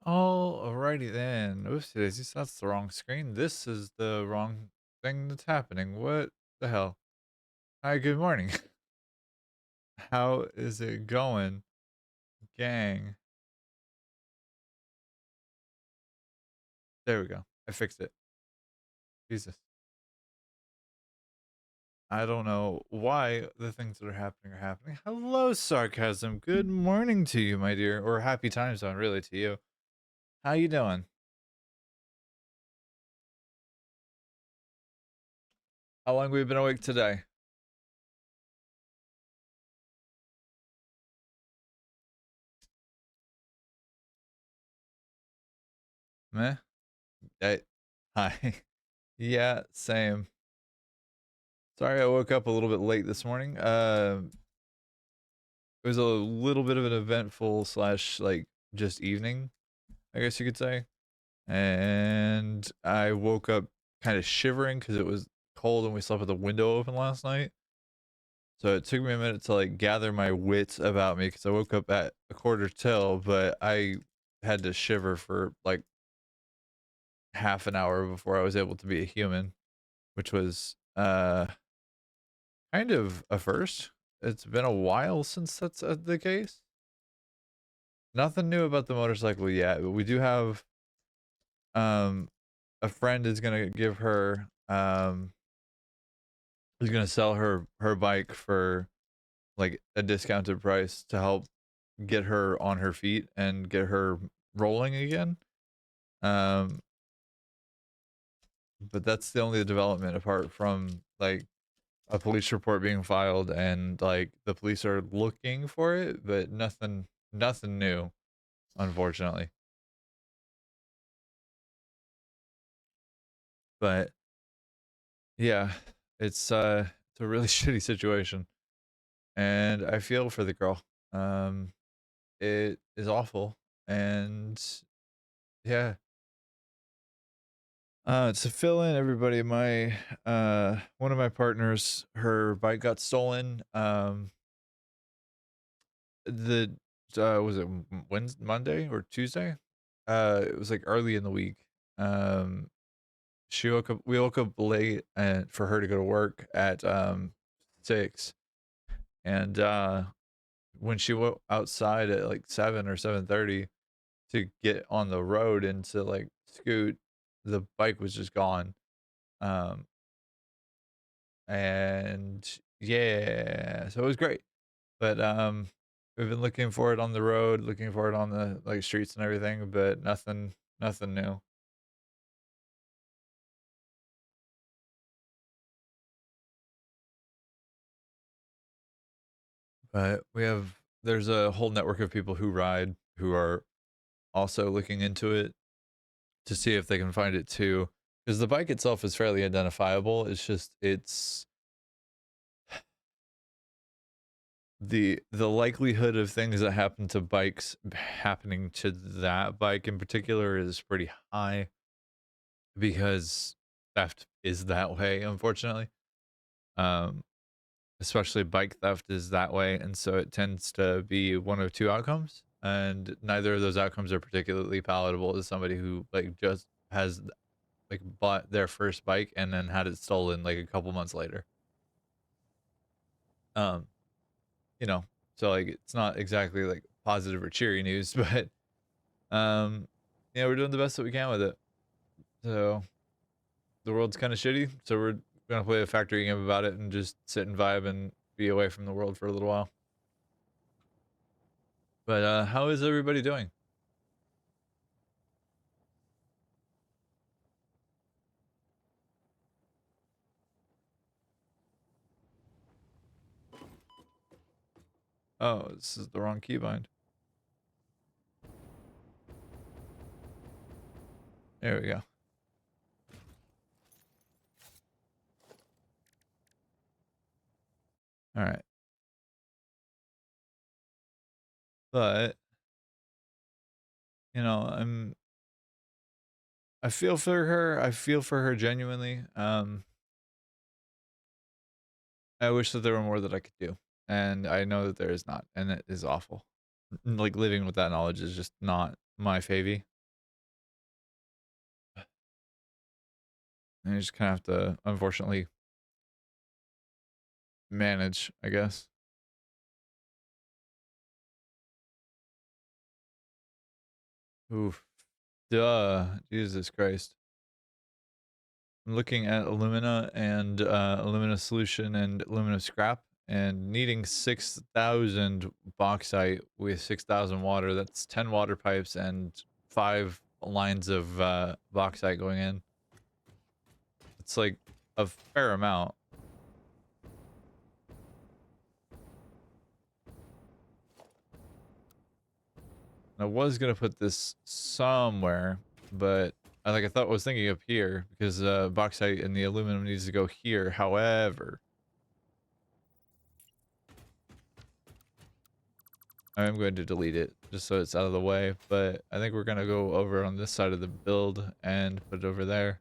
Alrighty then. Oops, daisies, that's the wrong screen. This is the wrong thing that's happening. What the hell? Hi, good morning. How is it going, gang? There we go. I fixed it. Jesus. I don't know why the things that are happening are happening. Hello, sarcasm. Good morning to you, my dear. Or happy time zone, really, to you. How you doing? How long we been awake today? Meh? I, hi. Yeah, same. Sorry I woke up a little bit late this morning. It was a little bit of an eventful slash like just evening, I guess you could say. And I woke up kind of shivering because it was cold and we slept with the window open last night. So it took me a minute to like gather my wits about me because I woke up at a quarter till, but I had to shiver for like half an hour before I was able to be a human, which was kind of a first. It's been a while since that's the case. Nothing new about the motorcycle yet, but we do have um a friend is gonna give her is gonna sell her bike for like a discounted price to help get her on her feet and get her rolling again. Um but that's the only development apart from like a police report being filed and like the police are looking for it, but nothing new, unfortunately. But yeah, it's a really shitty situation, and I feel for the girl. Um, it is awful, and yeah. To fill in everybody, my one of my partners, her bike got stolen. The was it Wednesday, Monday or Tuesday? It was like early in the week. Um, she woke up. We woke up late, and for her to go to work at 6, and when she went outside at like 7 or 7:30 to get on the road and to like scoot, the bike was just gone. Um, and yeah, so it was great. But we've been looking for it on the road, looking for it on the like streets and everything, but nothing new. But there's a whole network of people who ride who are also looking into it to see if they can find it too. Because the bike itself is fairly identifiable. It's just it's the likelihood of things that happen to bikes happening to that bike in particular is pretty high because theft is that way, unfortunately. Um, Especially bike theft is that way, and so it tends to be one of two outcomes, and neither of those outcomes are particularly palatable to somebody who like just has like bought their first bike and then had it stolen like a couple months later. Um, you know, so like it's not exactly like positive or cheery news, but um, yeah, we're doing the best that we can with it. So the world's kind of shitty, so we're gonna play a factory game about it and just sit and vibe and be away from the world for a little while. But how is everybody doing? Oh, this is the wrong keybind. There we go. All right. But, you know, I feel for her. I feel for her genuinely. I wish that there were more that I could do. And I know that there is not, and it is awful. Like living with that knowledge is just not my favy. And you just kind of have to, unfortunately, manage, I guess. Oof. Duh. Jesus Christ. I'm looking at alumina and alumina solution and alumina scrap and needing 6,000 bauxite with 6,000 water. That's 10 water pipes and 5 lines of bauxite going in. It's like a fair amount. I was gonna put this somewhere, but I thought I was thinking up here because bauxite and the aluminum needs to go here. However, I am going to delete it just so it's out of the way, but I think we're gonna go over on this side of the build and put it over there.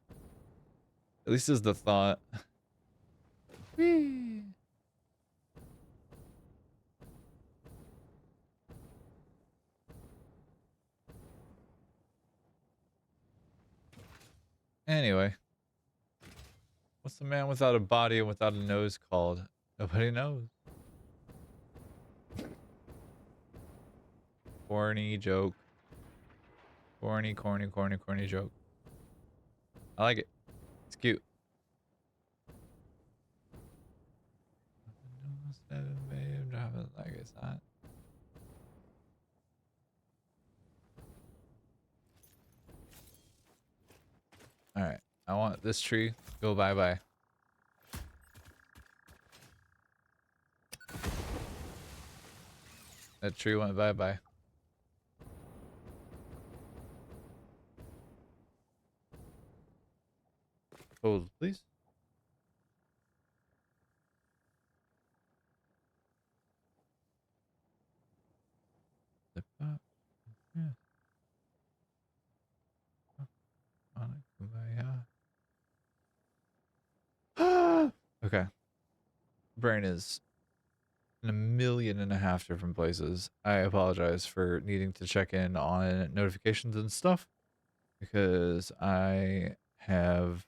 At least is the thought. Whee! Anyway, what's the man without a body and without a nose called? Nobody knows. Corny joke. Corny, corny, corny, corny joke. I like it. It's cute. Like it's not. All right. I want this tree to go bye-bye. That tree went bye-bye. Hold, please. Zip up. Yeah. Kumbaya. Okay. Brain is in 1.5 million different places. I apologize for needing to check in on notifications and stuff because I have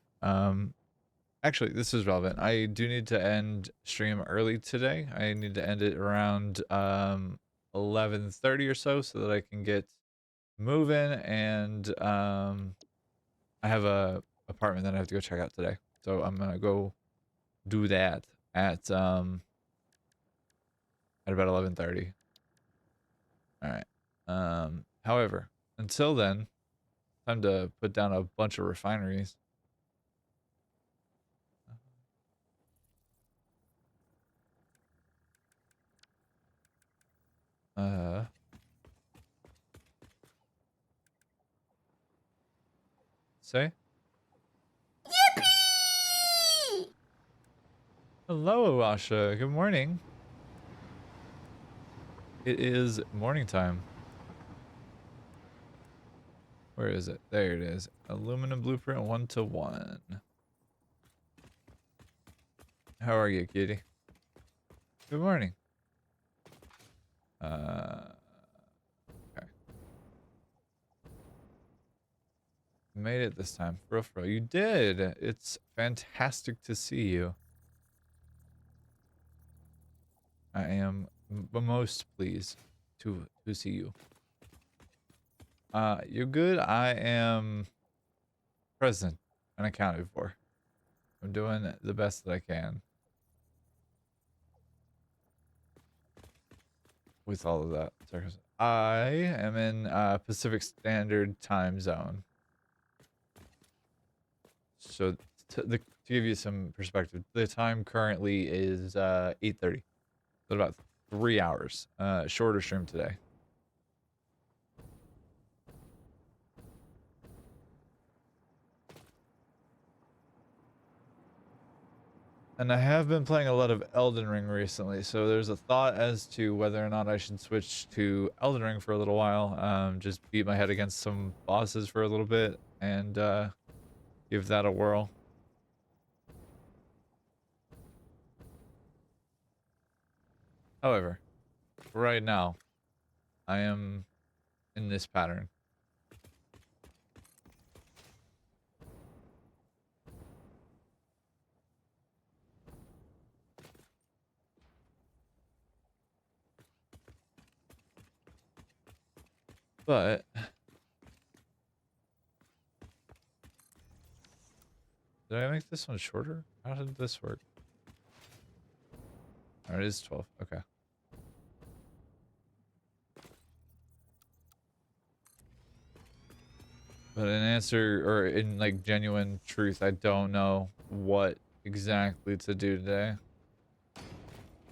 actually this is relevant. I do need to end stream early today. I need to end it around 11:30 or so that I can get moving and I have a apartment that I have to go check out today. So I'm gonna go do that at about 11:30. All right. However, until then, time to put down a bunch of refineries. Uh, say Yippee! hello, Asha. Good morning. It is morning time. Where is it? There it is. Aluminum blueprint 1-to-1. How are you, kitty? Good morning. Okay. Made it this time. For real. You did. It's fantastic to see you. I am most pleased to see you. You're good. I am present and accounted for. I'm doing the best that I can with all of that. I am in Pacific Standard Time Zone. So to give you some perspective, the time currently is 8:30. So about 3 hours. Shorter stream today. And I have been playing a lot of Elden Ring recently, so there's a thought as to whether or not I should switch to Elden Ring for a little while. Just beat my head against some bosses for a little bit and give that a whirl. However, right now, I am in this pattern. But did I make this one shorter? How did this work? Oh, it is 12. Okay. But in answer, or in like genuine truth, I don't know what exactly to do today. I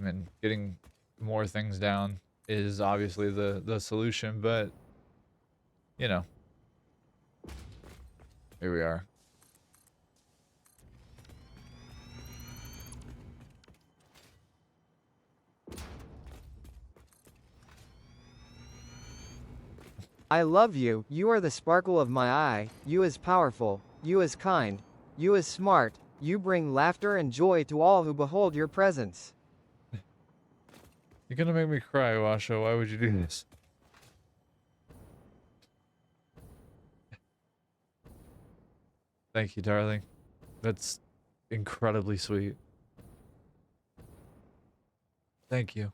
mean, getting more things down is obviously the solution, but you know, here we are. I love you, you are the sparkle of my eye, you is powerful, you is kind, you is smart, you bring laughter and joy to all who behold your presence. You're gonna make me cry, Washo. Why would you do this? Thank you, darling. That's incredibly sweet. Thank you.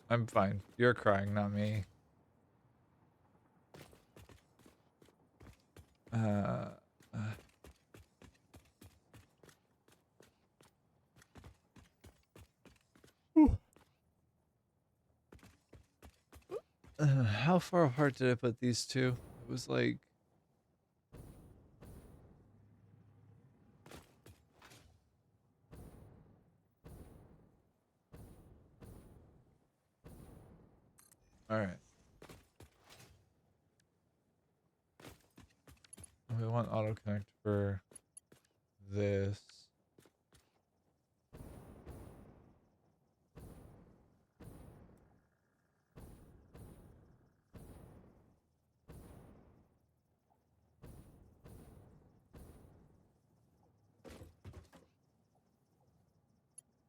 I'm fine. You're crying, not me. Uh, how far apart did I put these two? It was like... Alright. We want autoconnect for this.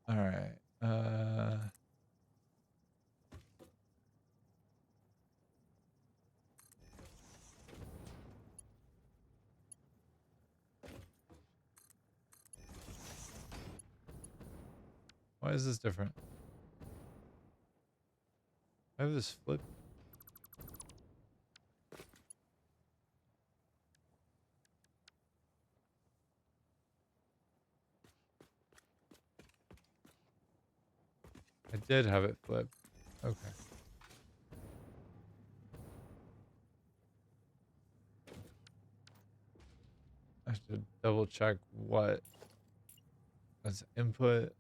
Alright. Why is this different? I have this flip. I did have it flipped. Okay. I should double check what as input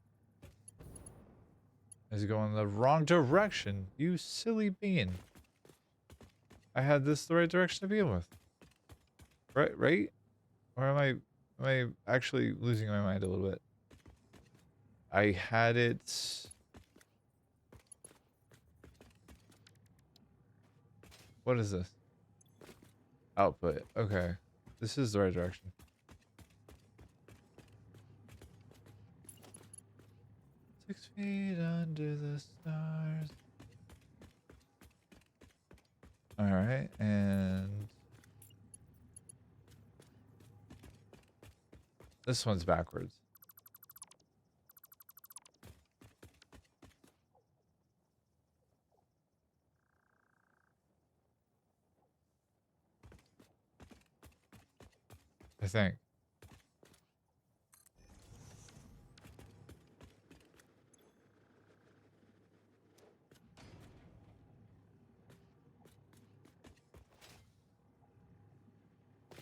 is going the wrong direction. You silly bean. I had this the right direction to begin with. Right? Or am I actually losing my mind a little bit? I had it. What is this? Output. Okay. This is the right direction. Six feet under the stars. Alright, and this one's backwards. I think.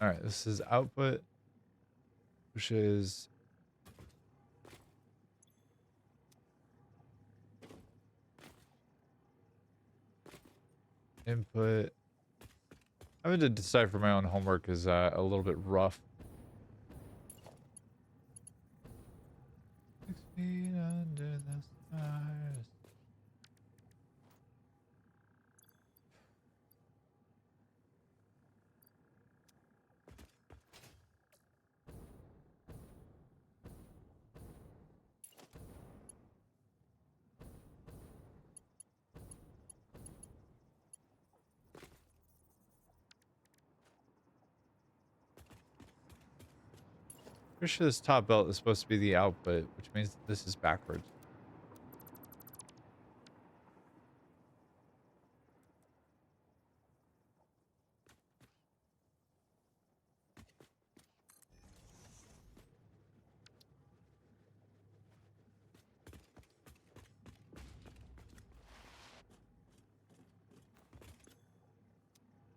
Alright, this is output, which is input. Having to decipher my own homework is a little bit rough. 6 feet under the stars. Pretty sure this top belt is supposed to be the output, which means this is backwards.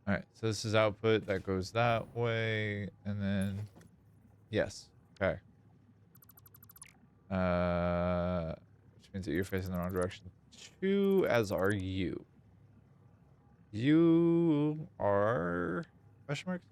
All right, so this is output that goes that way, and then yes, okay. Which means that you're facing the wrong direction too, as are you. You are question marks.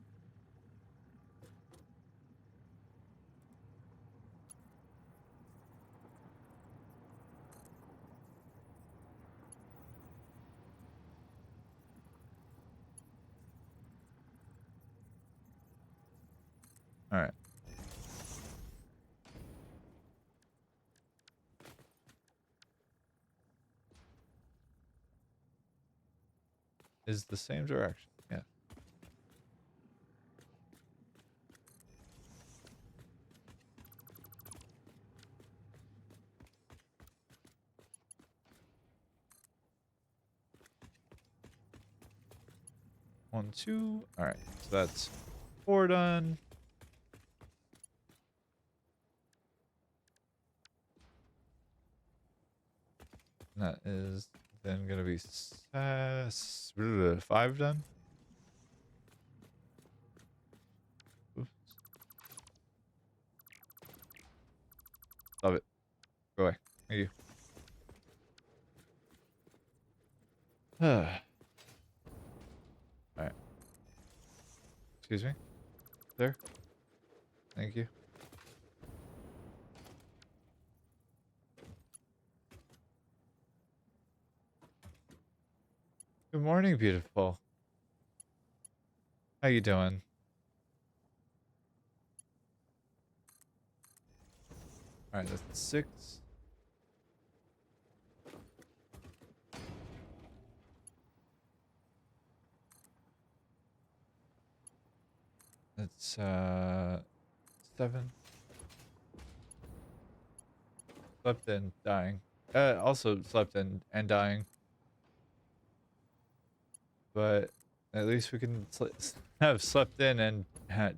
All right. Is the same direction. Yeah. One, two. All right. So that's 4 done. And that is then gonna be 5 done. Oops. Love it. Go away. Thank you. All right. Excuse me. There. Thank you. Good morning, beautiful. How you doing? All right, that's 6. That's 7. Slept and dying. Also slept and dying. But at least we can have slept in and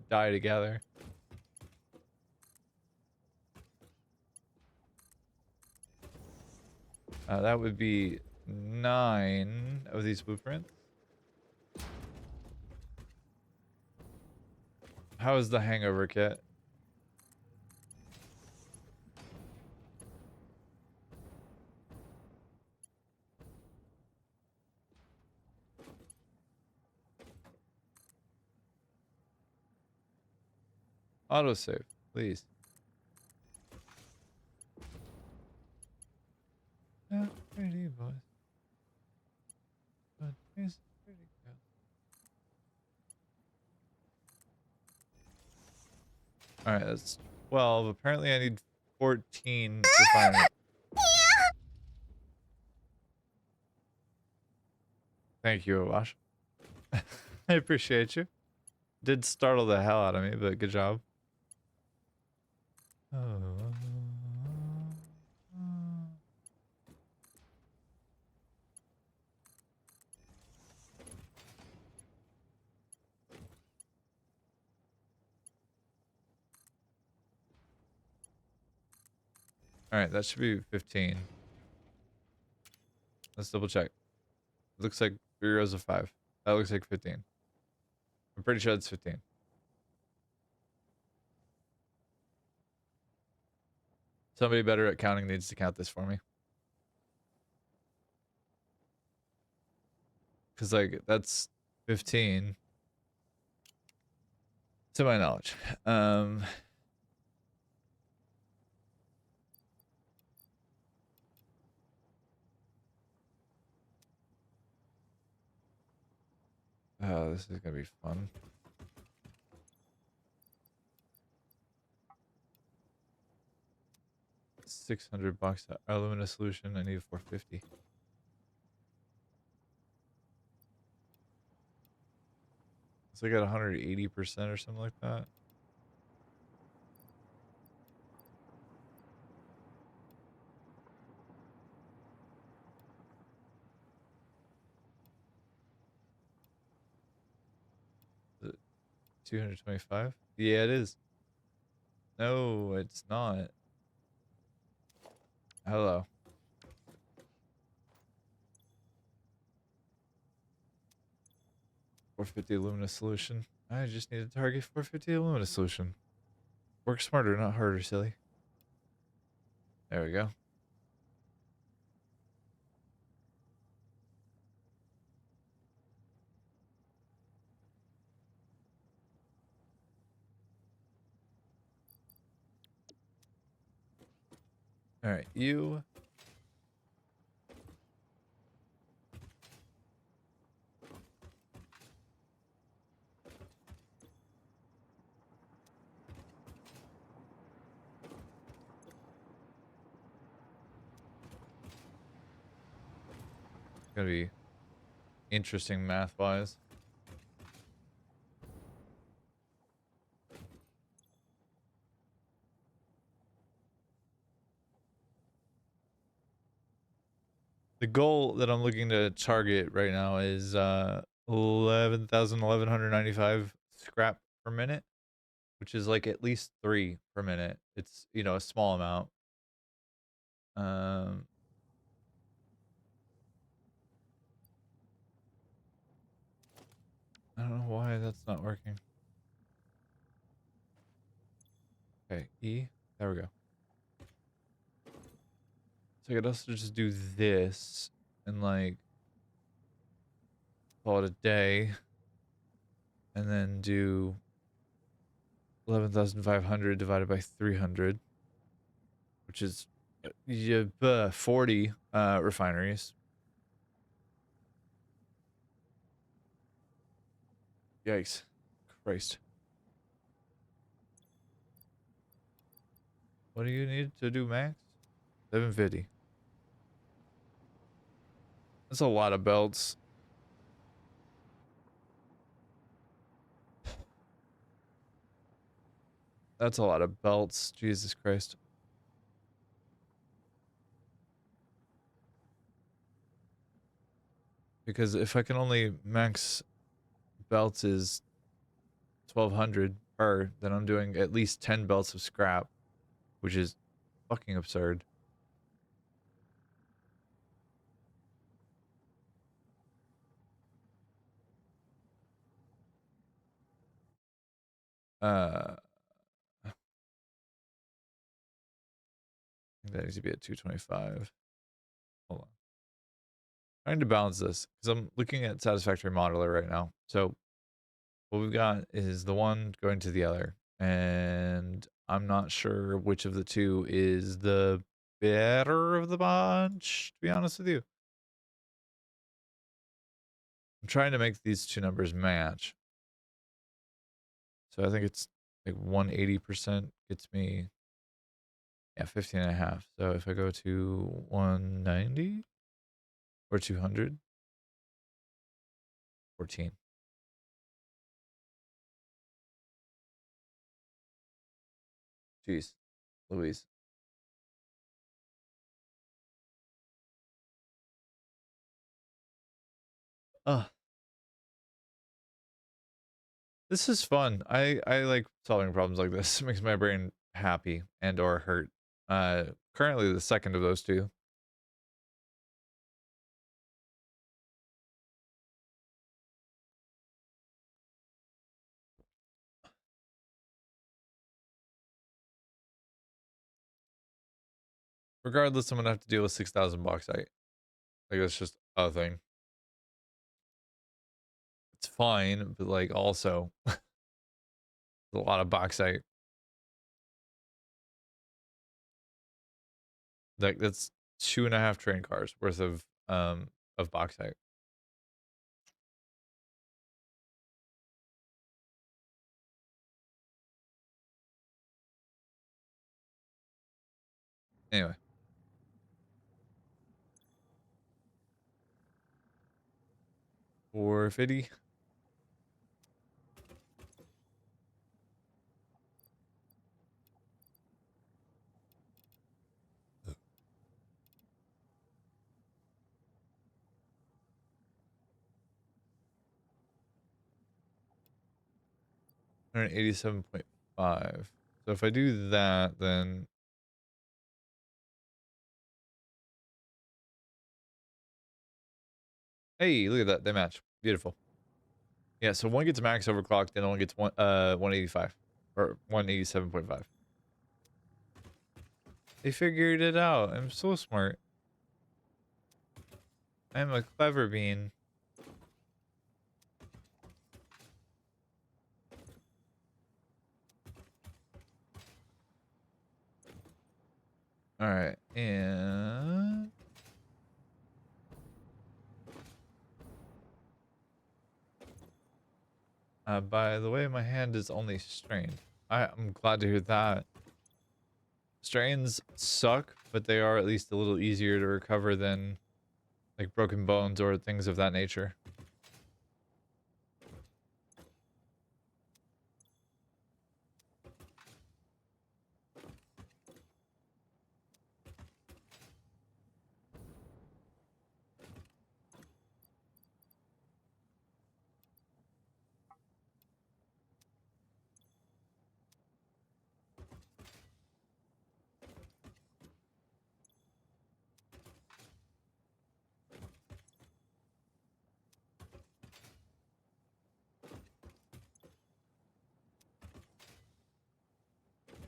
die together. That would be 9 of these blueprints. How is the hangover kit? Autosave, please. Yeah, pretty boys. But he's pretty good. Alright, that's 12. Apparently I need 14 refinement. Thank you, Awash. I appreciate you. Did startle the hell out of me, but good job. Oh. Alright, that should be 15. Let's double check. It looks like 3 rows of 5. That looks like 15. I'm pretty sure it's 15. Somebody better at counting needs to count this for me. Because, like, that's 15. To my knowledge. Oh, this is gonna be fun. $600 alumina solution. I need 450. It's like at 180% or something like that. 225? Yeah, it is. No, it's not. Hello. 450 Lumina solution. I just need to target 450 Lumina solution. Work smarter, not harder, silly. There we go. All right, you. Gonna be interesting math-wise. The goal that I'm looking to target right now is 11,195 scrap per minute, which is like at least 3 per minute. It's, you know, a small amount. Um, I don't know why that's not working. Okay, E. There we go. So I could also just do this and like call it a day, and then do 11,500 divided by 300, which is yeah, 40 refineries. Yikes. Christ. What do you need to do max? 750. That's a lot of belts. That's a lot of belts. Jesus Christ. Because if I can only max belts is 1,200 per, then I'm doing at least 10 belts of scrap, which is fucking absurd. Uh, I think that needs to be at 225. Hold on. Trying to balance this because I'm looking at Satisfactory modeler right now. So what we've got is the one going to the other, and I'm not sure which of the two is the better of the bunch, to be honest with you. I'm trying to make these two numbers match. So I think it's like 180% gets me, yeah, 15 and a half. So if I go to 190 or 200, 14. Jeez, Louise. Oh, this is fun. I like solving problems like this. It makes my brain happy and or hurt. Currently the second of those two. Regardless, I'm gonna have to deal with 6,000 bauxite. Like that's just a thing. It's fine, but like also a lot of bauxite. Like that's 2.5 train cars worth of bauxite. Anyway, 450. 187.5. So if I do that, then hey, look at that. They match. Beautiful. Yeah, so one gets max overclocked, and one gets 185 or 187.5. They figured it out. I'm so smart. I'm a clever bean. All right, and by the way, my hand is only strained. I'm glad to hear that. Strains suck, but they are at least a little easier to recover than like broken bones or things of that nature.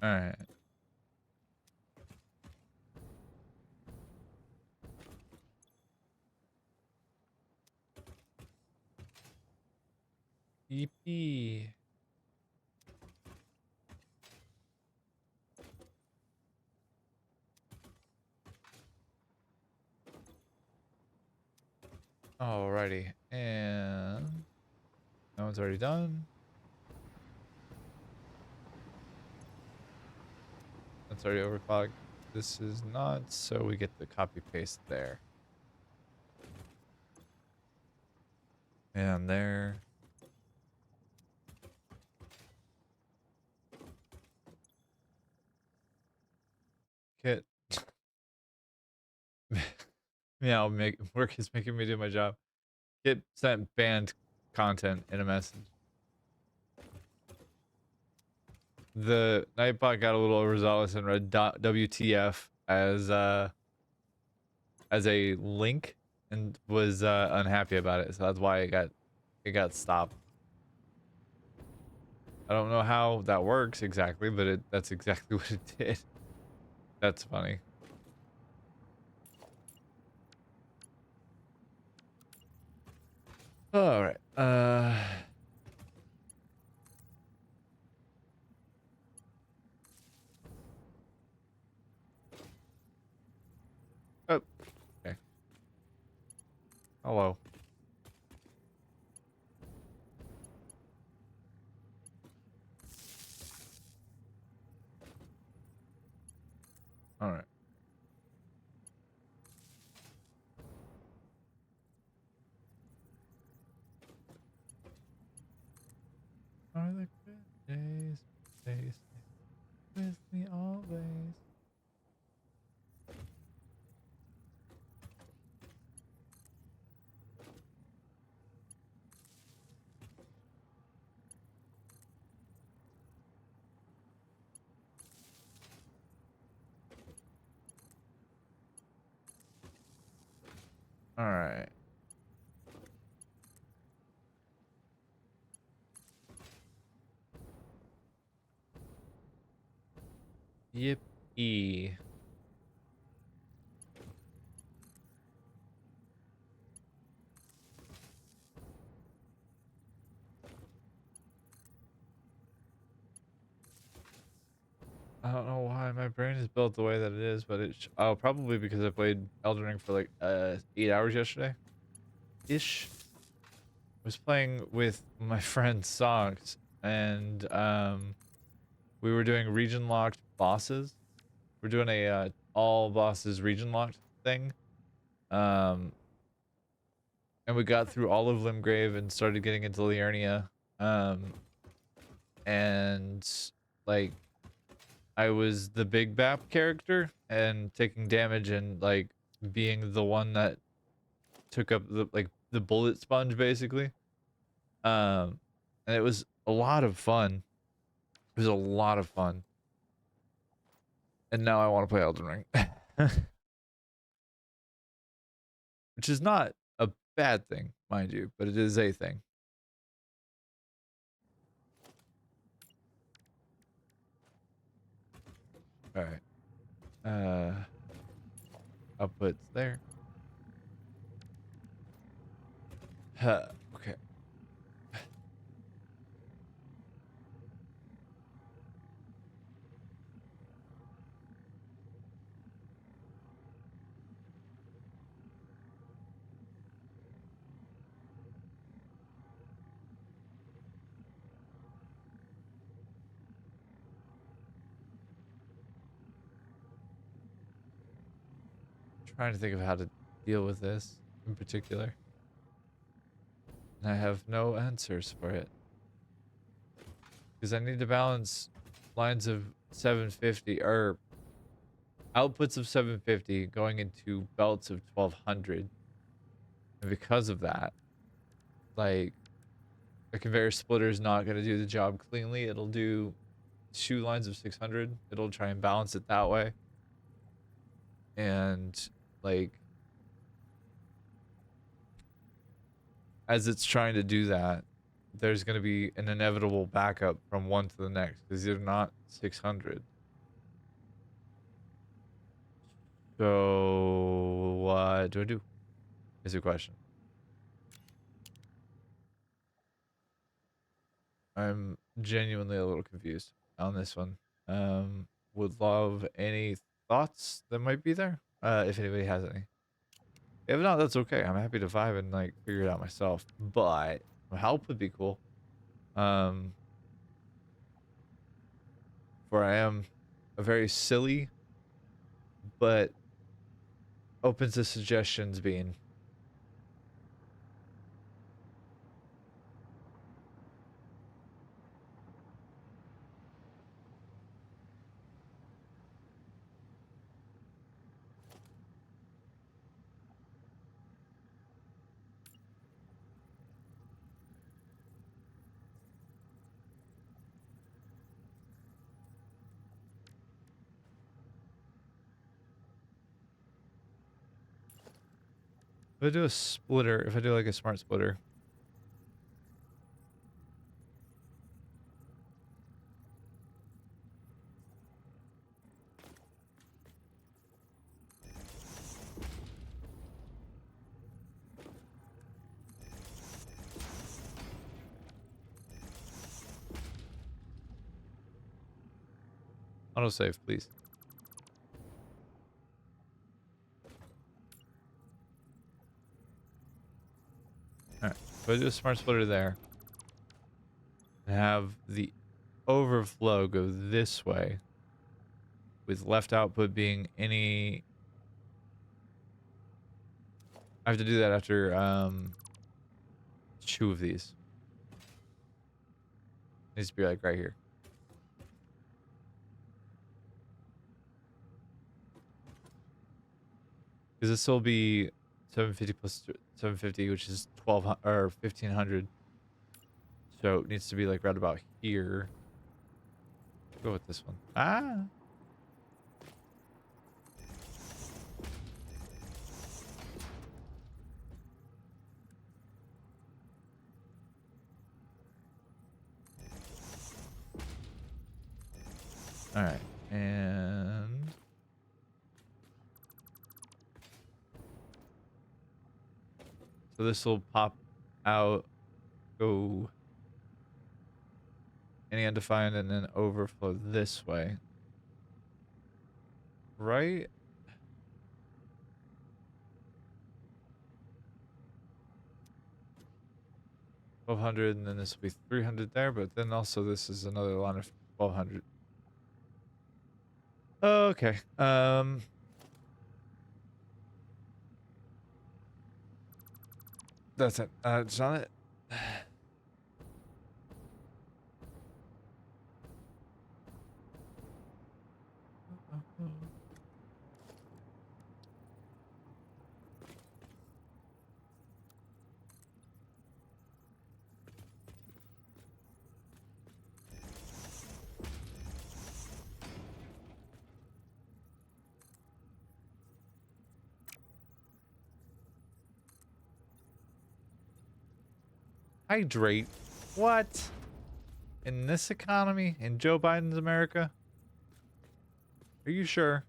All right. Yippee. Alrighty, and that one's already done. That's already overclocked. This is not, so we get the copy paste there. And there. Kit. Yeah, work is making me do my job. Get sent banned content in a message. The Nightbot got a little overzealous and read WTF as a link and was unhappy about it, so that's why it got stopped. I don't know how that works exactly, but that's exactly what it did. That's funny. All right. Oh, okay. Hello. All right. Are the good days, days with me always? All right. Yippee. I don't know why my brain is built the way that it is, but oh, probably because I played Elden Ring for like 8 hours yesterday. Ish. Was playing with my friend Socks, and we were doing region locked bosses. We're doing a all bosses region locked thing. Um, and we got through all of Limgrave and started getting into Liurnia. And like I was the big Bap character and taking damage and like being the one that took up the bullet sponge basically. And it was a lot of fun. It was a lot of fun. And now I want to play Elden Ring. Which is not a bad thing, mind you, but it is a thing. All right. Outputs there. Okay. Trying to think of how to deal with this in particular. And I have no answers for it. Because I need to balance lines of 750 or outputs of 750 going into belts of 1200. And because of that, like a conveyor splitter is not going to do the job cleanly. It'll do 2 lines of 600. It'll try and balance it that way. And like as it's trying to do that, there's going to be an inevitable backup from one to the next because they're not 600. So what do I do? Is the question. I'm genuinely a little confused on this one. Would love any thoughts that might be there. If anybody has any. If not, that's okay. I'm happy to vibe and like figure it out myself. But help would be cool. For I am a very silly but open to suggestions being. If I do a splitter, if I do like a smart splitter. Autosave, please. Alright, so I do a smart splitter there. And have the overflow go this way. With left output being any... I have to do that after 2 of these. Needs to be like right here. Because this will be 750 plus 750, which is 1200 or 1500. So it needs to be like right about here. Go with this one. Ah. All right, and so this will pop out, go any undefined, and then overflow this way, right? $1,200, and then this will be 300 there, but then also this is another line of 1,200. Okay. That's it. It's on it. Hydrate? What? In this economy? In Joe Biden's America? Are you sure?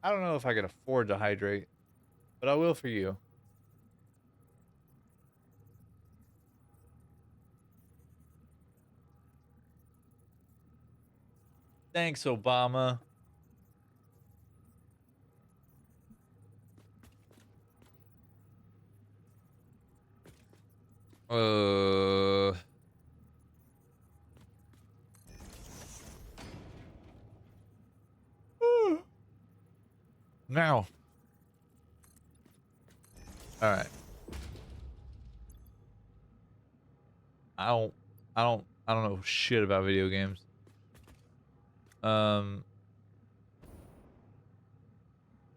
I don't know if I can afford to hydrate, but I will for you. Thanks, Obama. Uh... Now. Alright. I don't I don't know shit about video games. Um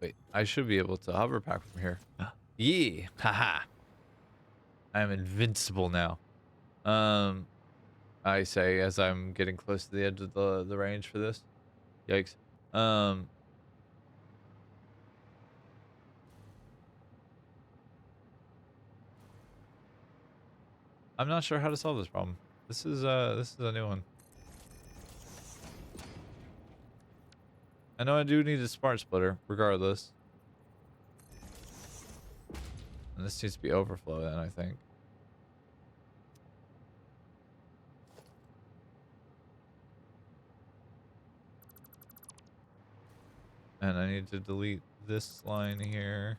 Wait, I should be able to hover pack from here. Yeah. Haha. I am invincible now. Um I say as I'm getting close to the edge of the range for this. Yikes. Um I'm not sure how to solve this problem. This is a new one. I know I do need a smart splitter, regardless. And this needs to be overflow then, I think. And I need to delete this line here.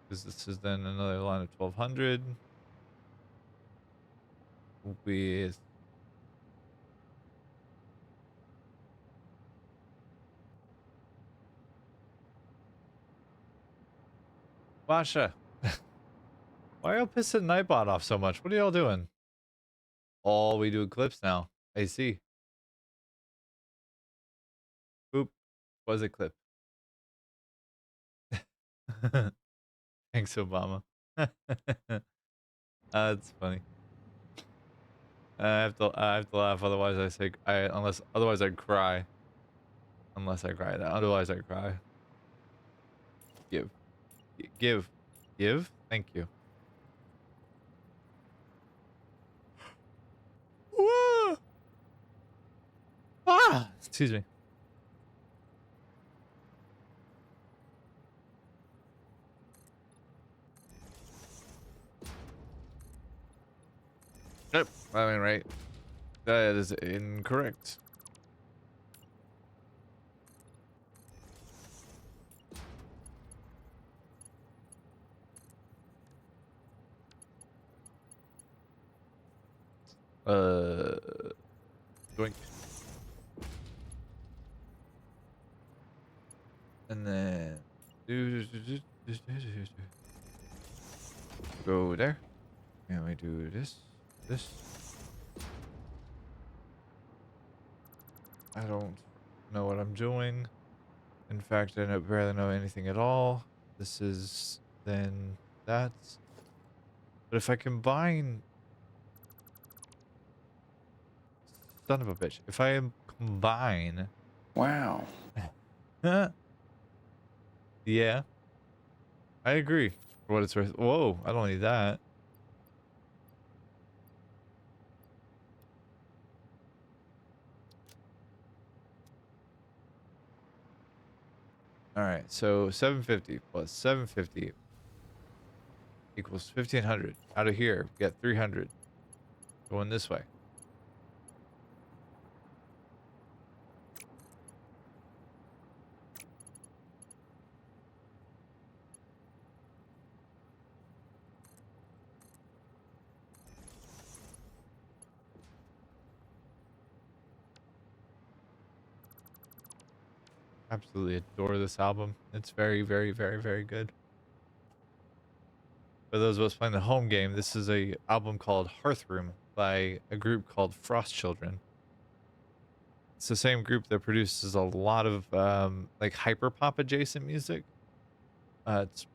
Because this is then another line of 1200. With... Basha! Why are y'all pissing Nightbot off so much? What are y'all doing? Oh, we do clips now. I see. Oop. Was a clip. Thanks, Obama. That's funny. I have to laugh, otherwise I say otherwise I'd cry. Unless I cry, otherwise I cry. Give, give, give. Thank you. Whoa! Ah, excuse me. Nope, I mean right. That is incorrect. Doink. And then go there. And we do this. I don't know what I'm doing. In fact, I barely know anything at all. This is then that. But if I combine... Son of a bitch. If I combine... Wow. Yeah. I agree. For what it's worth. Whoa, I don't need that. Alright, so 750 plus 750 equals 1500. Out of here, we get 300. Going this way. Absolutely adore this album. It's very, very, very, very good. For those of us playing the home game, this is a album called Hearthroom by a group called Frost Children. It's the same group that produces a lot of like hyperpop adjacent music. It's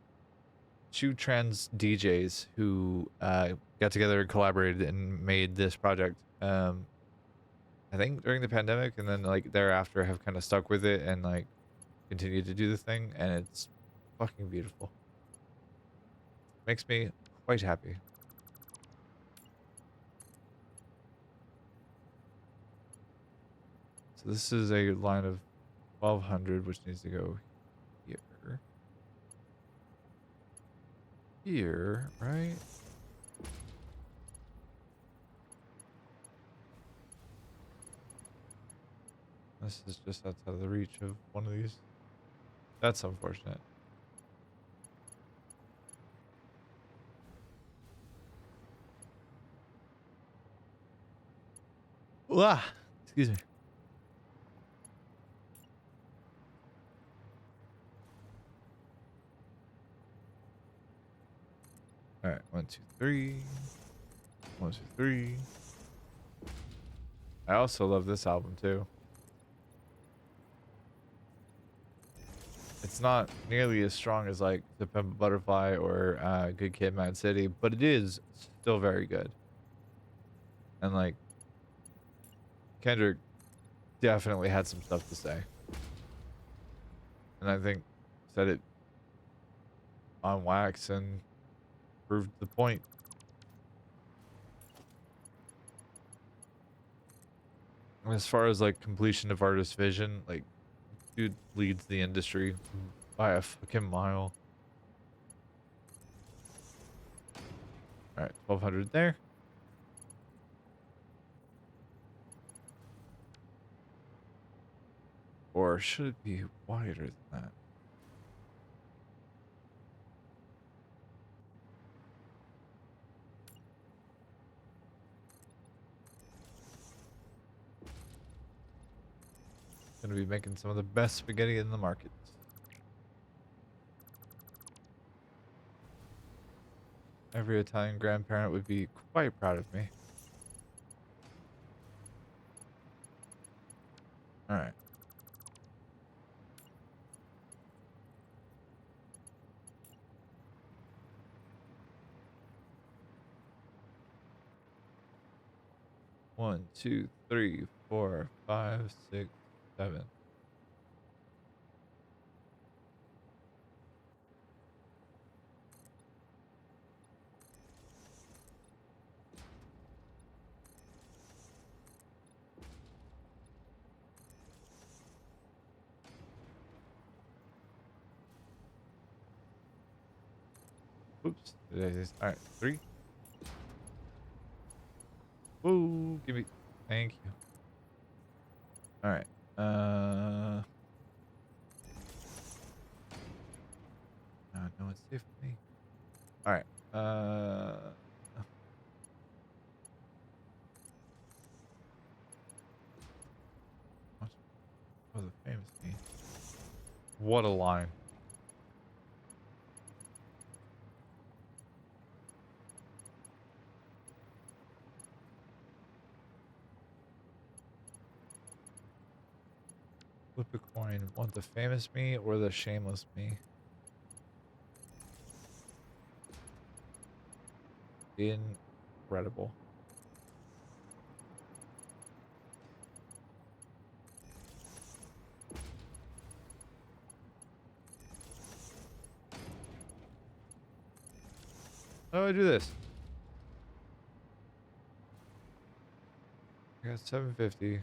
two trans DJs who got together and collaborated and made this project. And I think during the pandemic, and then like thereafter have kind of stuck with it and like continued to do the thing, and it's fucking beautiful. Makes me quite happy. So this is a line of 1200, which needs to go here. Here, right? This is just outside of the reach of one of these. That's unfortunate. Ah, excuse me. All right, 1, 2, 3. 1, 2, 3. I also love this album too. It's not nearly as strong as like The Pimp a Butterfly or Good Kid, Mad City, but it is still very good. And like Kendrick definitely had some stuff to say, and I think said it on wax and proved the point. And as far as like completion of artist vision, like dude leads the industry by a fucking mile. All right, 1200 there. Or should it be wider than that? Gonna be making some of the best spaghetti in the market. Every Italian grandparent would be quite proud of me. All right. One, two, three, four, five, six, seven. Oops. All right, 3. Whoa, give me. Thank you. All right. No, it's safe for me. All right. What was the famous me? What a line. Flip a coin. Want the famous me or the shameless me? Incredible. How do I do this? I got 750.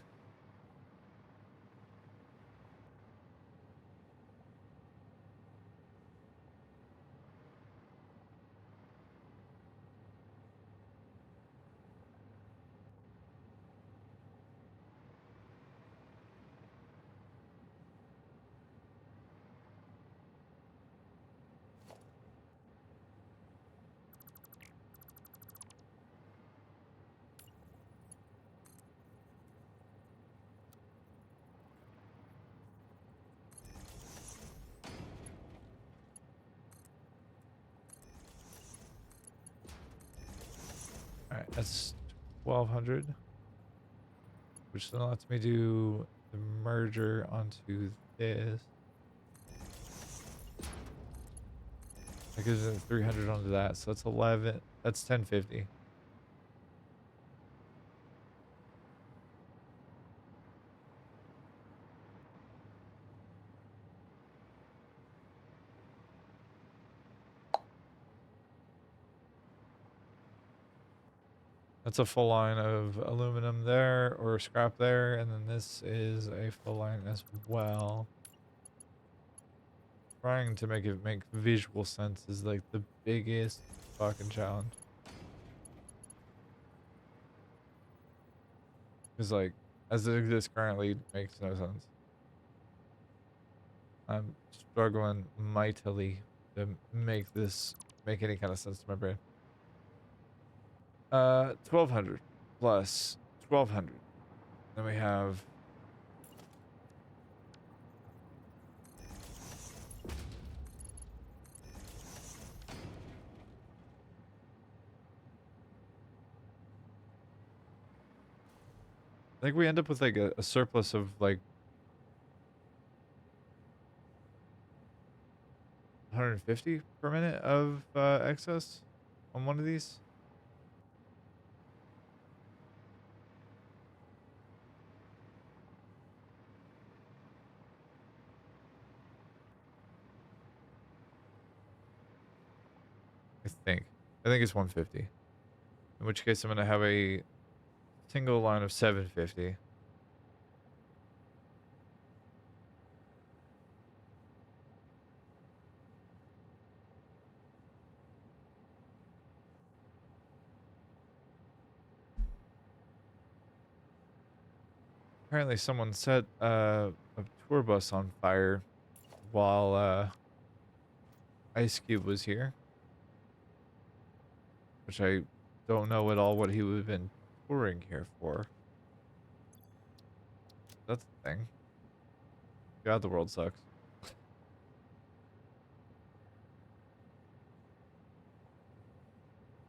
All right, that's 1200, which then lets me do the merger onto this. That gives it 300 onto that, so that's 11. That's 1050. That's a full line of aluminum there, or scrap there, and then this is a full line as well. Trying to make it make visual sense is like the biggest fucking challenge. Because like, as it exists currently, it makes no sense. I'm struggling mightily to make this make any kind of sense to my brain. 1200 plus 1200. Then we have I think we end up with like a surplus of like 150 per minute of excess on one of these. I think it's 150. In which case I'm gonna have a single line of 750. Apparently someone set a tour bus on fire while Ice Cube was here, which I don't know at all what he would have been touring here for. That's the thing. God, the world sucks.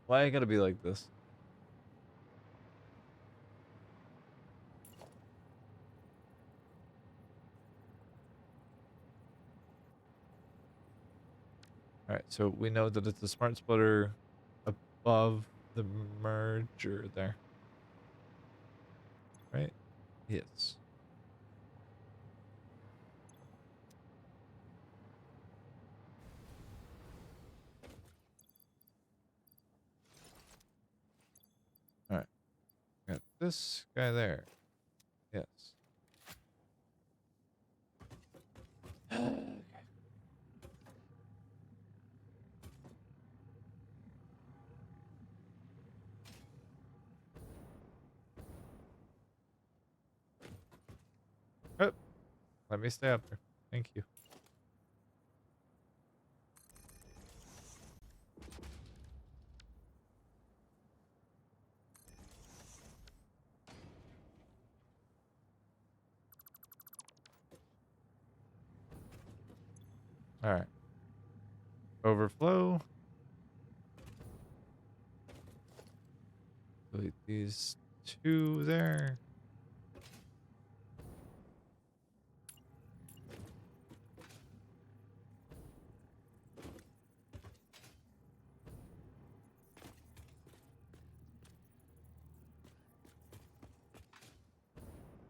Why I gotta be like this? Alright, so we know that it's a smart splitter above the merger there. Right? Yes. Alright. Got this guy there. Yes. Oh, let me stay up there. Thank you. Alright. Overflow. Delete these two there.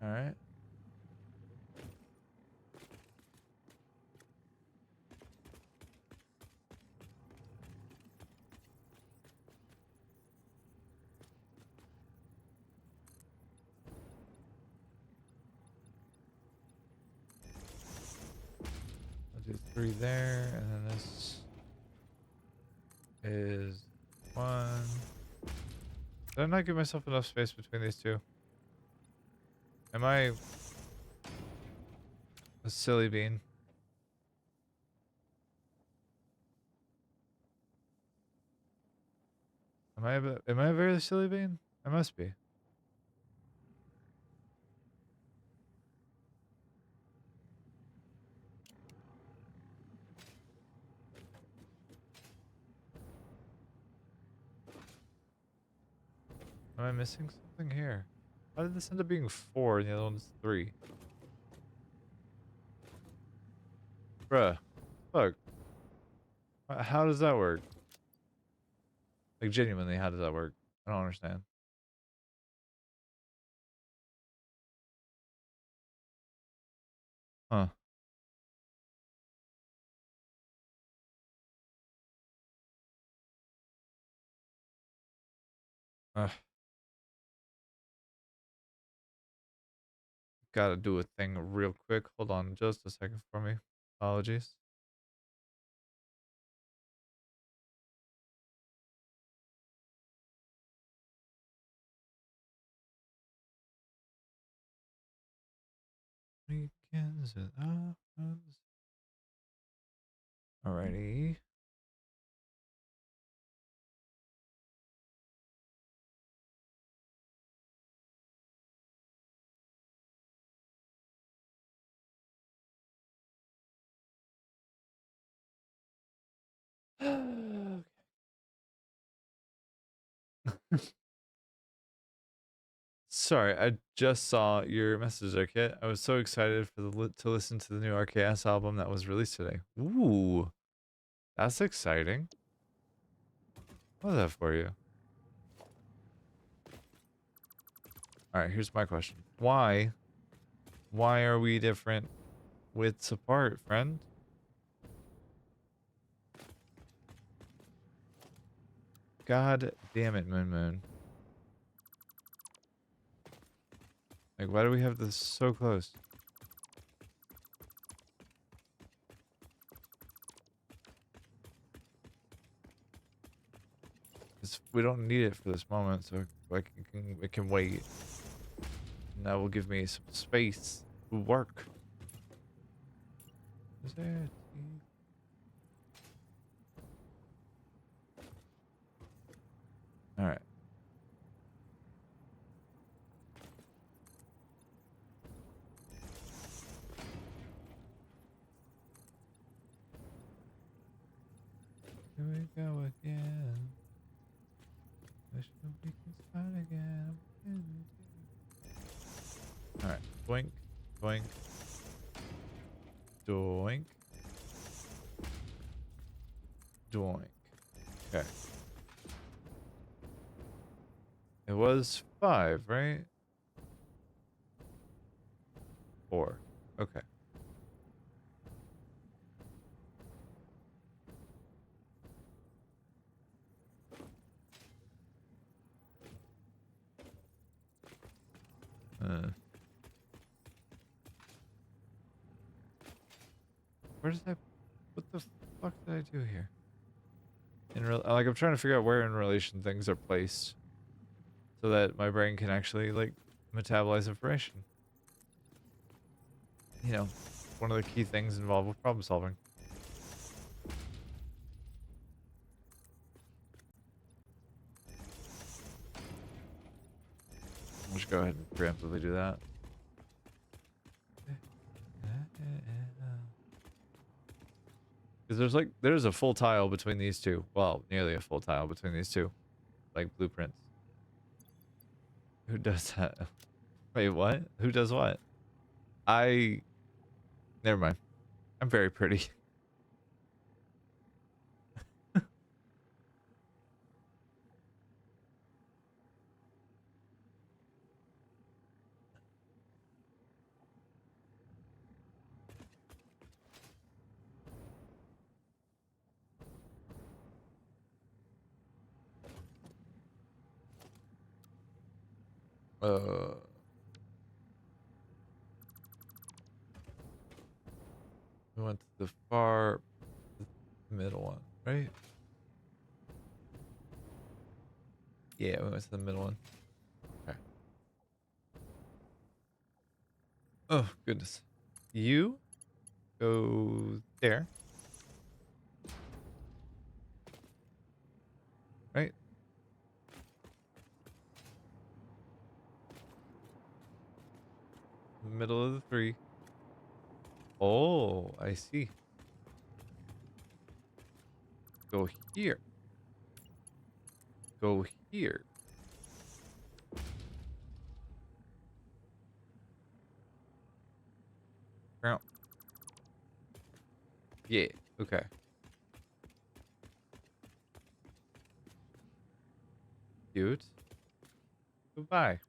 Alright. I'll do three there, and then this is one. Did I not give myself enough space between these two? Am I a silly bean? Am I a very silly bean? I must be. Am I missing something here? How did this end up being 4 and the other one's 3? Bruh. Fuck. How does that work? Like, genuinely, how does that work? I don't understand. Huh. Ugh. gotta do a thing real quick. Hold on just a second for me. Apologies. Weekends with our friends. Alrighty. Sorry, I just saw your message, Kit. I was so excited for to listen to the new RKS album that was released today. Ooh, that's exciting. What is that for you? All right, here's my question. Why? Why are we different widths apart, friend? God damn it, Moon Moon. Like, why do we have this so close? 'Cause we don't need it for this moment, so like it can wait. And that will give me some space to work. Is there? All right. Here we go again. Wish that we can start again. Alright. Boink. Boink. Doink. Doink. Okay. It was 5, right? 4. Okay. Where does that... What the fuck did I do here? Like, I'm trying to figure out where in relation things are placed. So that my brain can actually, like, metabolize information. You know, one of the key things involved with problem solving. I'll just go ahead and preemptively do that. Because there's a full tile between these two. Well, nearly a full tile between these two. Like blueprints. Who does that? Wait, what? Who does what? Never mind. I'm very pretty. Uh, we went to the far middle one, right? Yeah, we went to the middle one. Okay. Oh, goodness. You go there. Right? Middle of the 3. Oh, I see. Go here. Go here. Ground. Yeah, okay. Cute. Goodbye.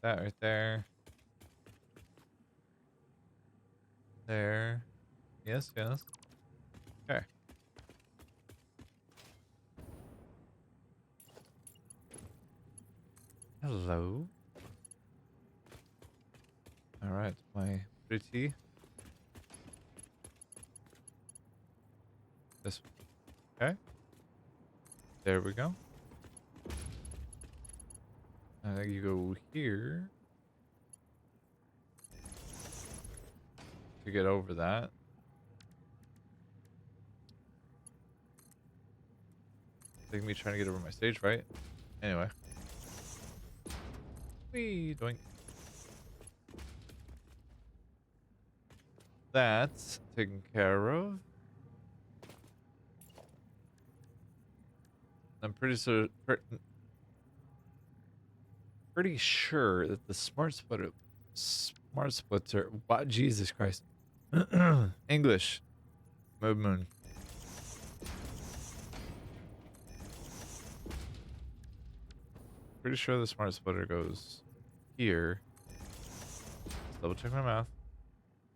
That right there. There. Yes, yes. Okay. Hello. All right, my pretty. This okay. There we go. I think you go here to get over that. I think me trying to get over my stage fright. Anyway. Wee doink. That's taken care of. I'm pretty sure that the smart splitter. What Jesus Christ. English. Moon. Pretty sure the smart splitter goes here. Let's double check my math.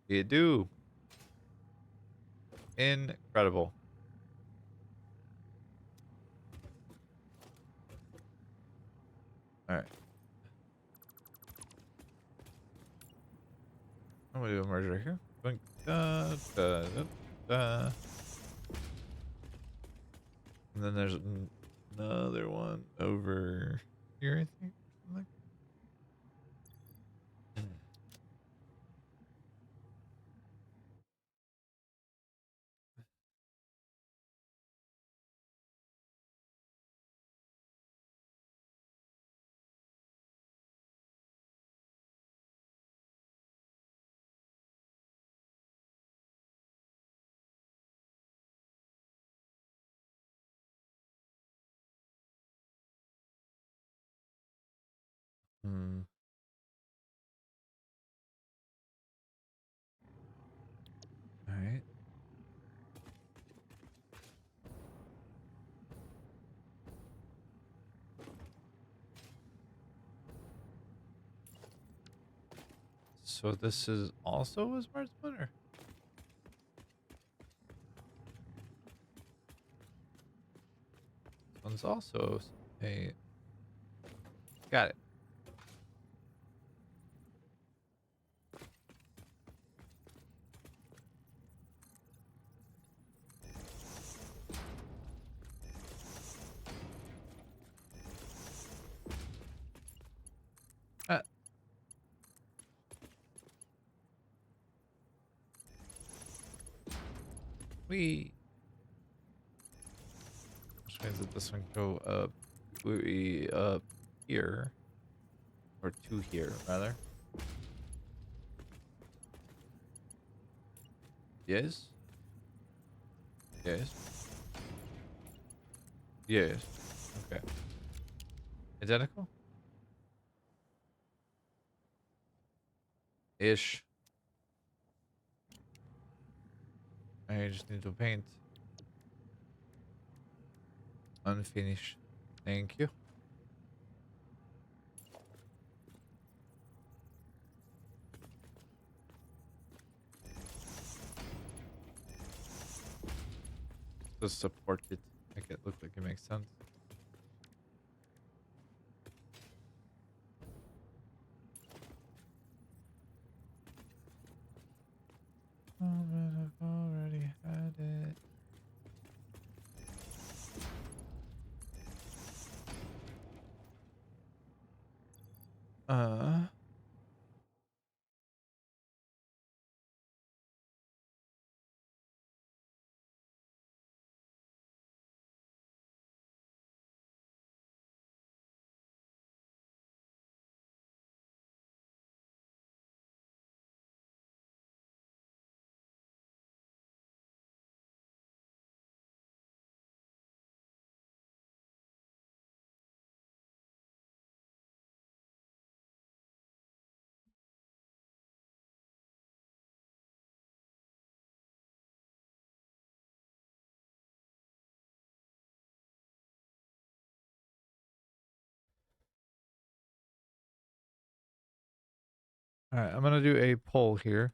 It do. Incredible. All right. I'm gonna do a merge right here. Boink. Da, da, da, da. And then there's another one over here, I think. Something like. Hmm. All right. So this is also a smart splitter. This one's also a. Got it. Ah, we. Which means that this one go up. We up here or to here rather. Yes. Yes. Yes. Okay. Identical. Ish. I just need to paint. Unfinished. Thank you. To support it. Make it look like it makes sense. Oh man, I've already had it. Uh. All right, I'm gonna do a poll here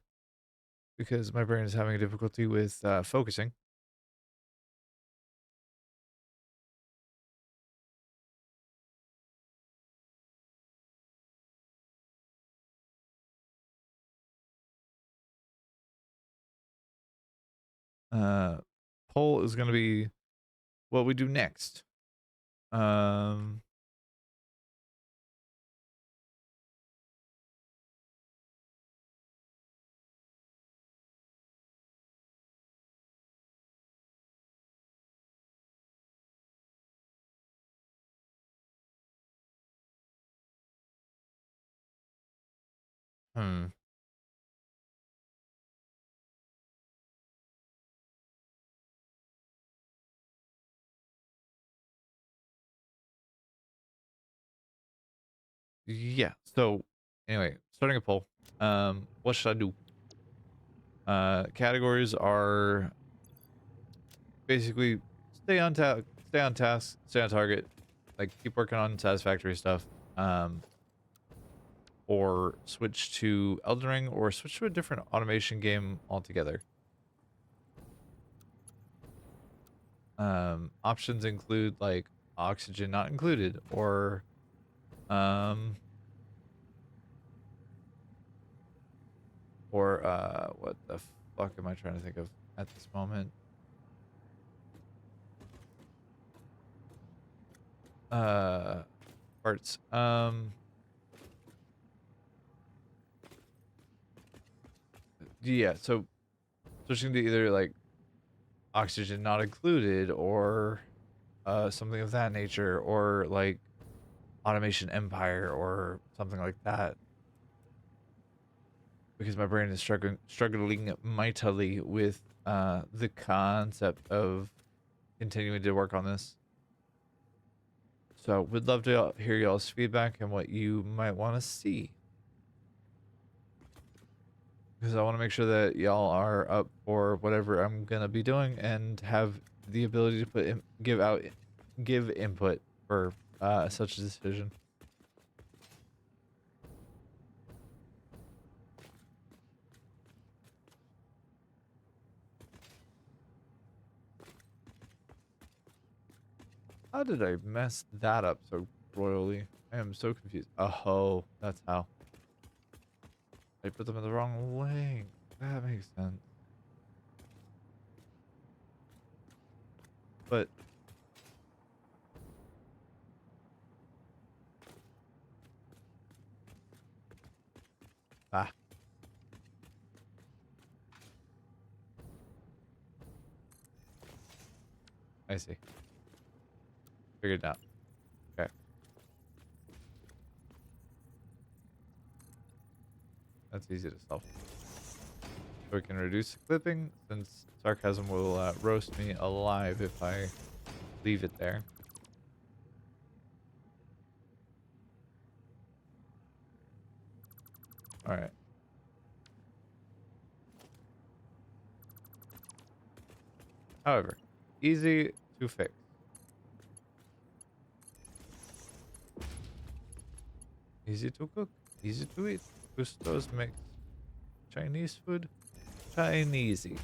because my brain is having a difficulty with focusing. Uh, poll is going to be what we do next. Um, hmm. Yeah. So anyway, starting a poll. What should I do? Categories are basically stay on task, stay on target, like keep working on satisfactory stuff. Or switch to Elden Ring, or switch to a different automation game altogether. Options include like oxygen not included, um, or what the fuck am I trying to think of at this moment? Uh, Parts. Yeah. So switching to either like oxygen not included, or something of that nature, or like automation empire or something like that, because my brain is struggling mightily with the concept of continuing to work on this. So would love to hear y'all's feedback and what you might want to see, because I want to make sure that y'all are up for whatever I'm gonna be doing and have the ability to give input for such a decision. How did I mess that up so royally? I am so confused. Oh, that's how. I put them in the wrong link. That makes sense. But ah, I see. Figured it out. Okay, that's easy to solve. So we can reduce the clipping, since sarcasm will roast me alive if I leave it there. All right. However, easy to fix. Easy to cook. Easy to eat. Gusto's makes Chinese food Chinesey.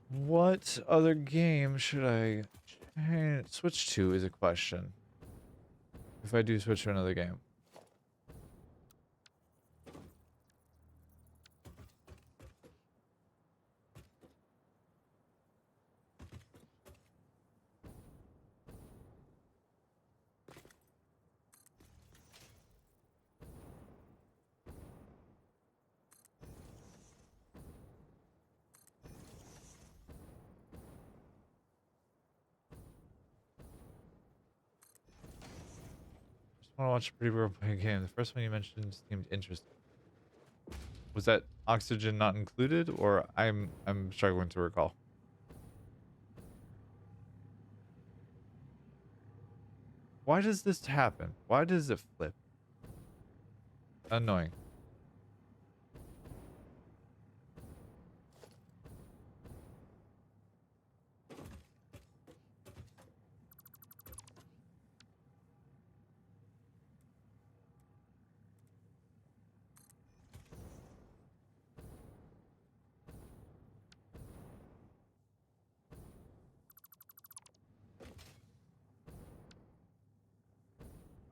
What other game should I switch to is a question. If I do switch to another game. Just want to watch a pretty role playing game. The first one you mentioned seemed interesting. Was that oxygen not included, or I'm struggling to recall? Why does this happen? Why does it flip? Annoying.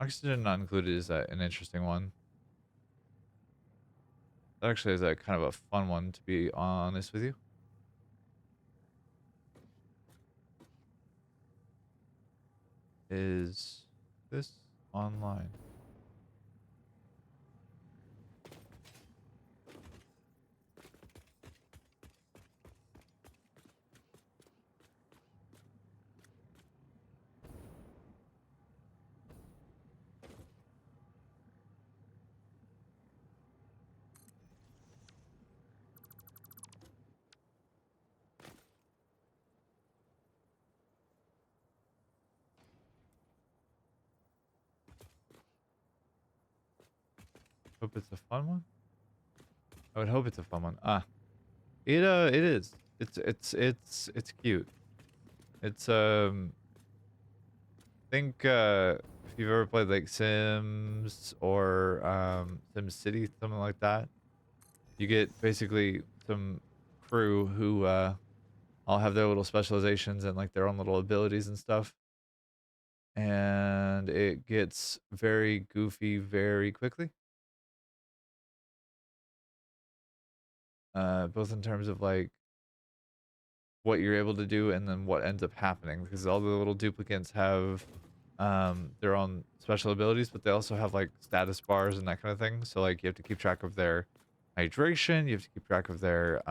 Oxygen not included is an interesting one. That actually is a kind of a fun one, to be honest with you. Is this online? Hope it's a fun one. I would hope it's a fun one. Ah, it is. It's cute. It's think if you've ever played like Sims or Sim City, something like that, you get basically some crew who all have their little specializations and like their own little abilities and stuff. And it gets very goofy very quickly. Both in terms of like what you're able to do and then what ends up happening because all the little duplicates have their own special abilities, but they also have like status bars and that kind of thing. So like you have to keep track of their hydration, you have to keep track of their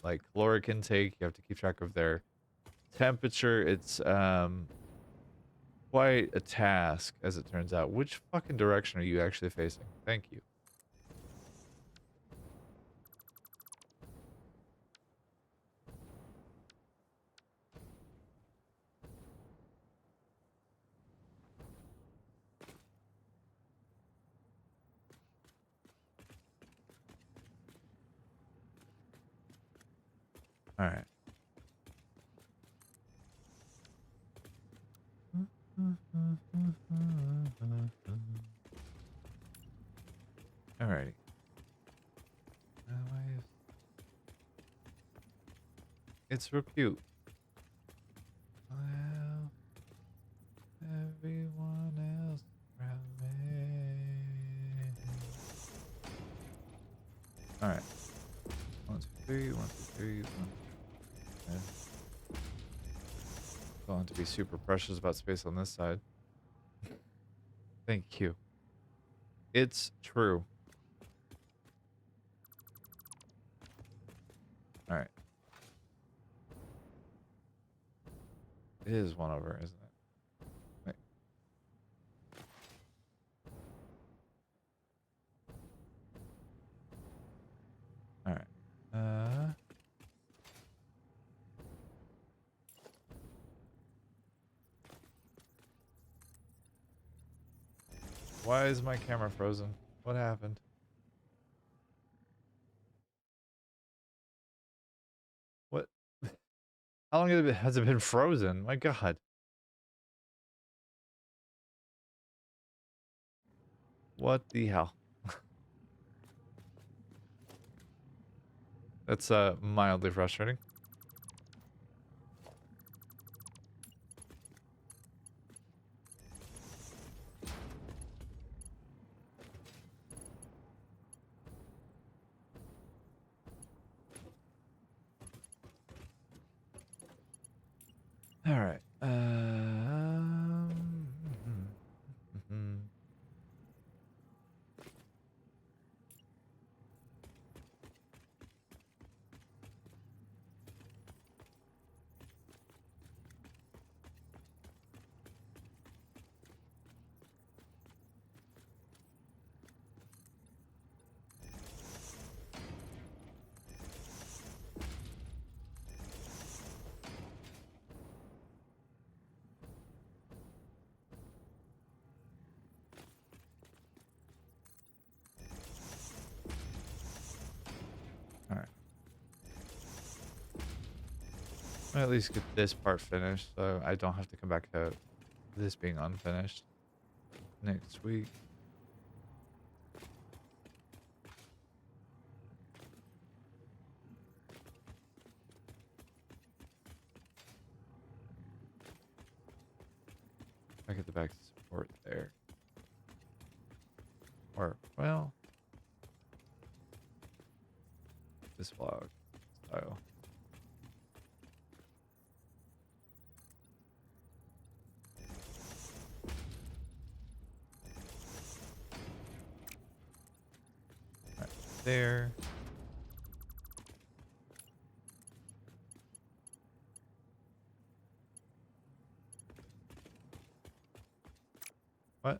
like caloric intake, you have to keep track of their temperature. It's quite a task as it turns out. Which fucking direction are you actually facing? Thank you. All right. Alrighty. It's real cute. Well, everyone else around me. Alright. 1, 2, 3, 1, 2, 3, 1. Okay. Don't have to be super precious about space on this side. Thank you. It's true. Alright. It is 1 over, isn't it? Wait. Alright. Why is my camera frozen? What happened? What? How long has it been frozen? My god. What the hell? That's mildly frustrating. All right. All right. I'll at least get this part finished, so I don't have to come back to this being unfinished next week. I get the back support there. ice block style. Right there. What?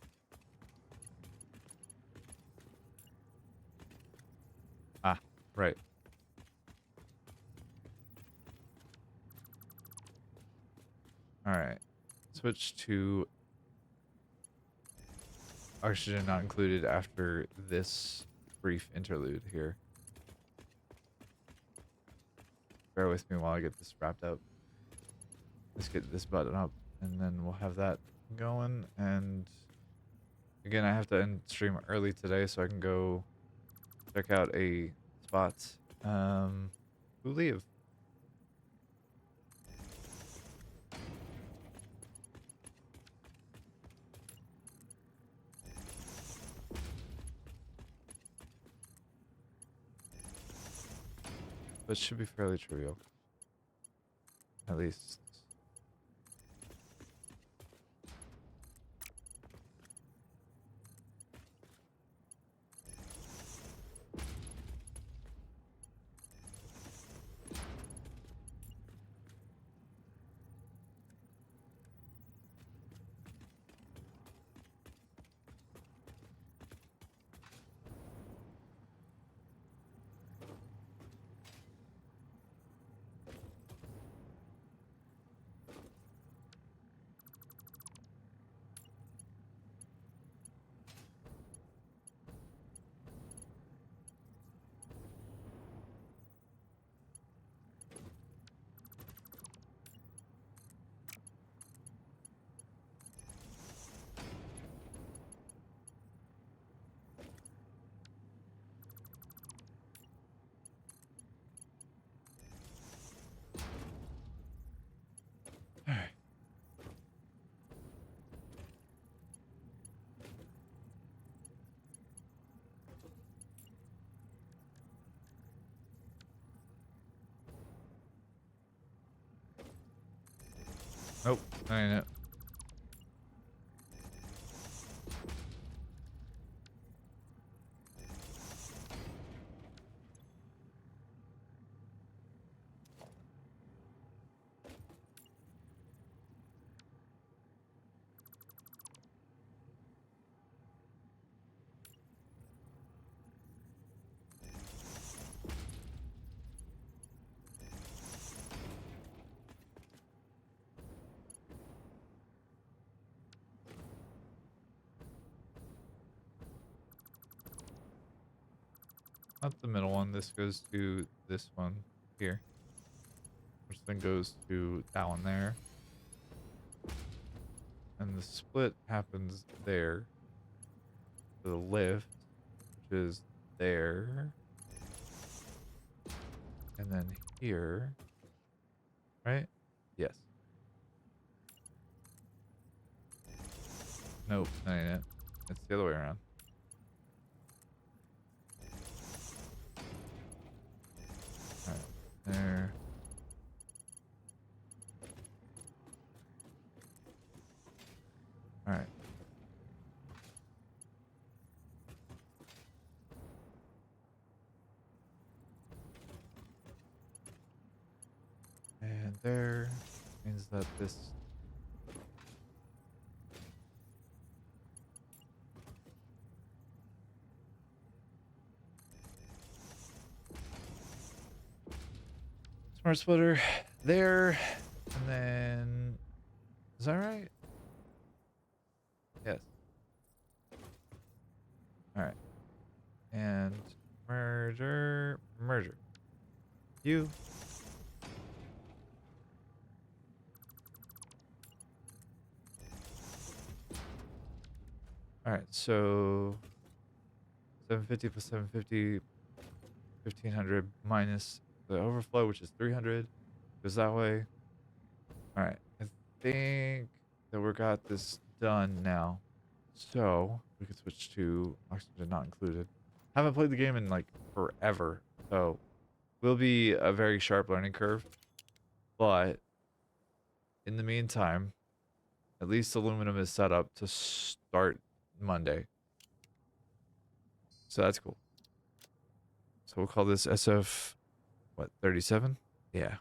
Ah, right. All right. Switch to oxygen not included after this brief interlude here. Bear with me while I get this wrapped up. Let's get this button up, and then we'll have that going. And again, I have to end stream early today so I can go check out a spot. Who leave? But should be fairly trivial. At least. Alright. Nope, that ain't it. Not the middle one. This goes to this one here. Which then goes to that one there. And the split happens there. To the lift, which is there. And then here. Right? Yes. Nope, that ain't it. It's the other way around. Alright, there. Alright. And there means that this smart splitter there, and then is that right? Yes. All right. And merger. You. All right. So 750 plus 750, 1500 minus the overflow, which is 300, goes that way. All right. I think that we got this done now. So we can switch to oxygen not included. Haven't played the game in like forever, so will be a very sharp learning curve, but in the meantime, at least aluminum is set up to start Monday. So that's cool. So we'll call this SF, what, 37? Yeah.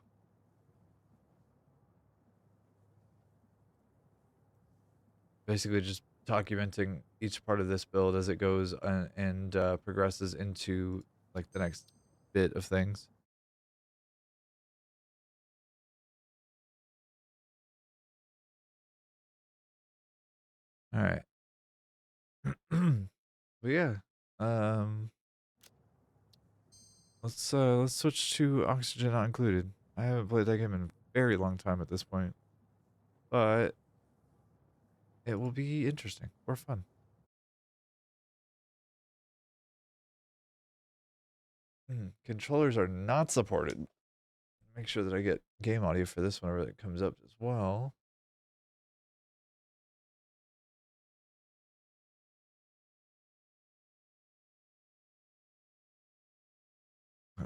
Basically just documenting each part of this build as it goes and progresses into like the next bit of things. All right. But yeah, um, let's switch to Oxygen Not Included. I haven't played that game in a very long time at this point, but it will be interesting or fun. Controllers are not supported. Make sure that I get game audio for this whenever it comes up as well.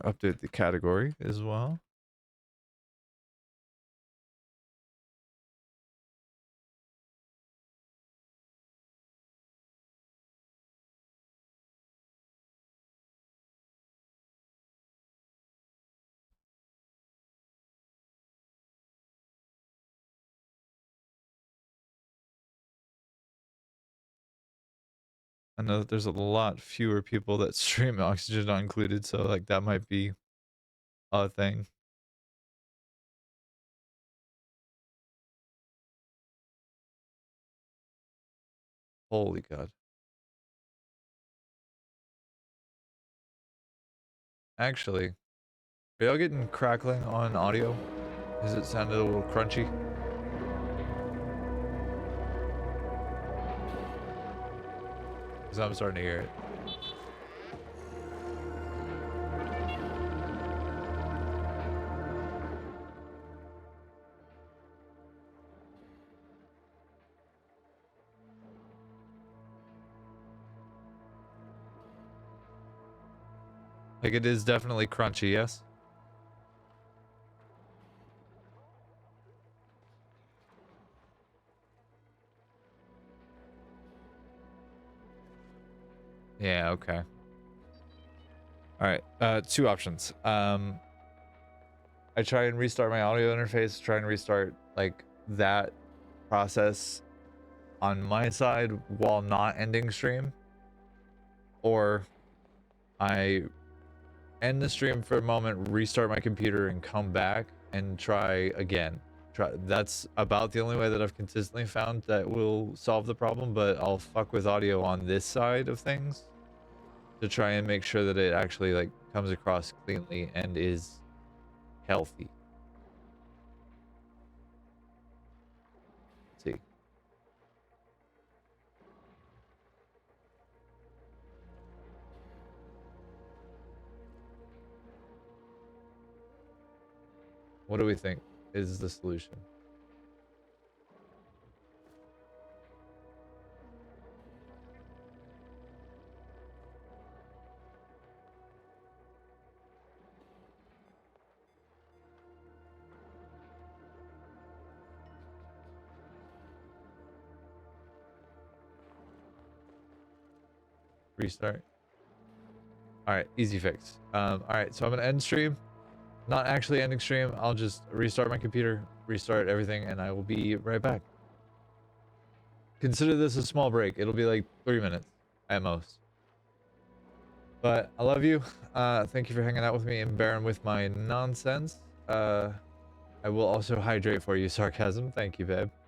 Update the category as well. I know that there's a lot fewer people that stream Oxygen Not Included, so like that might be a thing. Holy God. Actually, are y'all getting crackling on audio? Does it sound a little crunchy? Because I'm starting to hear it. Like it is definitely crunchy, yes? Yeah, okay. All right, two options. I try and restart my audio interface, try and restart like that process on my side while not ending stream, or I end the stream for a moment, restart my computer and come back and try again. That's about the only way that I've consistently found that will solve the problem, but I'll fuck with audio on this side of things to try and make sure that it actually like comes across cleanly and is healthy. Let's see. What do we think is the solution? Restart. All right, easy fix. All right, so I'm gonna end stream. Not actually ending stream. I'll just restart my computer, restart everything, and I will be right back. Consider this a small break. It'll be like 3 minutes at most. But I love you. Thank you for hanging out with me and bearing with my nonsense. I will also hydrate for you, sarcasm. Thank you, babe.